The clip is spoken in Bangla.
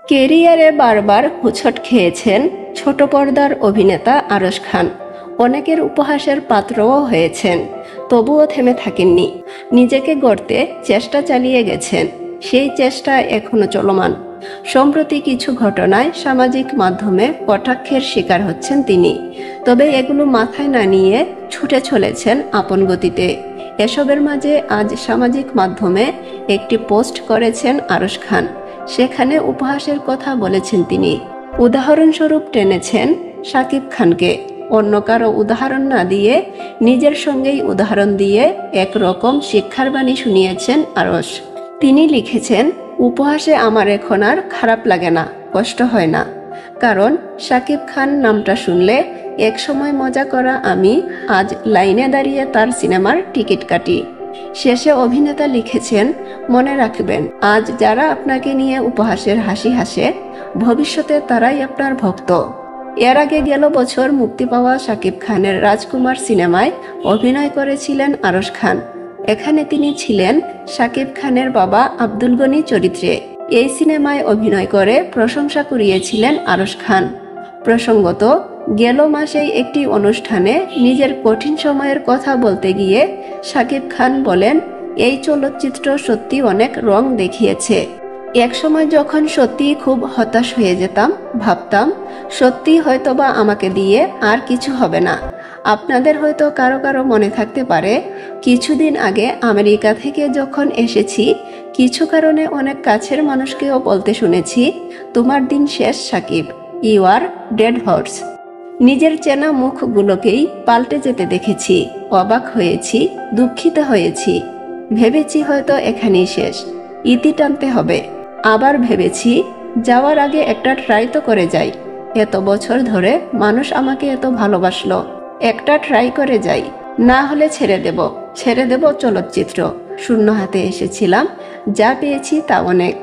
কেরিয়ারে বারবার হোঁচট খেয়েছেন ছোট পর্দার অভিনেতা আরশ খান। অনেকের উপহাসের পাত্রও হয়েছেন, তবুও থেমে থাকেননি। নিজেকে গড়তে চেষ্টা চালিয়ে গেছেন, সেই চেষ্টা এখনো চলমান। সম্প্রতি কিছু ঘটনায় সামাজিক মাধ্যমে কটাক্ষের শিকার হচ্ছেন তিনি, তবে এগুলো মাথায় না নিয়ে ছুটে চলেছেন আপন গতিতে। এসবের মাঝে আজ সামাজিক মাধ্যমে একটি পোস্ট করেছেন আরশ খান। সেখানে উপহাসের কথা বলেছেন তিনি। উদাহরণস্বরূপ টেনেছেন শাকিব খানকে। অন্য কারো উদাহরণ না দিয়ে নিজের সঙ্গেই উদাহরণ দিয়ে একরকম শিক্ষার বাণী শুনিয়েছেন আরশ। তিনি লিখেছেন, উপহাসে আমার এখন আর খারাপ লাগে না, কষ্ট হয় না। কারণ শাকিব খান নামটা শুনলে একসময় মজা করা আমি আজ লাইনে দাঁড়িয়ে তার সিনেমার টিকিট কাটি। শেষে অভিনেতা লিখেছেন, মনে রাখবেন, আজ যারা আপনাকে নিয়ে উপহাসের হাসি হাসে, ভবিষ্যতে তারাই আপনার ভক্ত। এর আগে গেল বছর মুক্তি পাওয়া শাকিব খানের রাজকুমার সিনেমায় অভিনয় করেছিলেন আরশ খান। এখানে তিনি ছিলেন শাকিব খানের বাবা আব্দুল গনি চরিত্রে। এই সিনেমায় অভিনয় করে প্রশংসা কুড়িয়েছিলেন আরশ খান। প্রসঙ্গত, গেল মাসেই একটি অনুষ্ঠানে নিজের কঠিন সময়ের কথা বলতে গিয়ে শাকিব খান বলেন, এই চলচ্চিত্র সত্যি অনেক রং দেখিয়েছে। একসময় যখন সত্যি খুব হতাশ হয়ে যেতাম, ভাবতাম সত্যি হয়তোবা আমাকে দিয়ে আর কিছু হবে না। আপনাদের হয়তো কারো কারো মনে থাকতে পারে, কিছুদিন আগে আমেরিকা থেকে যখন এসেছি, কিছু কারণে অনেক কাছের মানুষকেও বলতে শুনেছি, তোমার দিন শেষ Shakib, you are dead horse. নিজের চেনা মুখগুলোকেই পাল্টে যেতে দেখেছি, অবাক হয়েছি, দুঃখিত হয়েছি। ভেবেছি হয়তো এখানেই শেষ, ইতি টানতে হবে। আবার ভেবেছি যাওয়ার আগে একটা ট্রাই তো করে যাই। এত বছর ধরে মানুষ আমাকে এত ভালোবাসলো, একটা ট্রাই করে যাই। না হলে ছেড়ে দেব চলচ্চিত্র। শূন্য হাতে এসেছিলাম, যা পেয়েছি তা অনেক।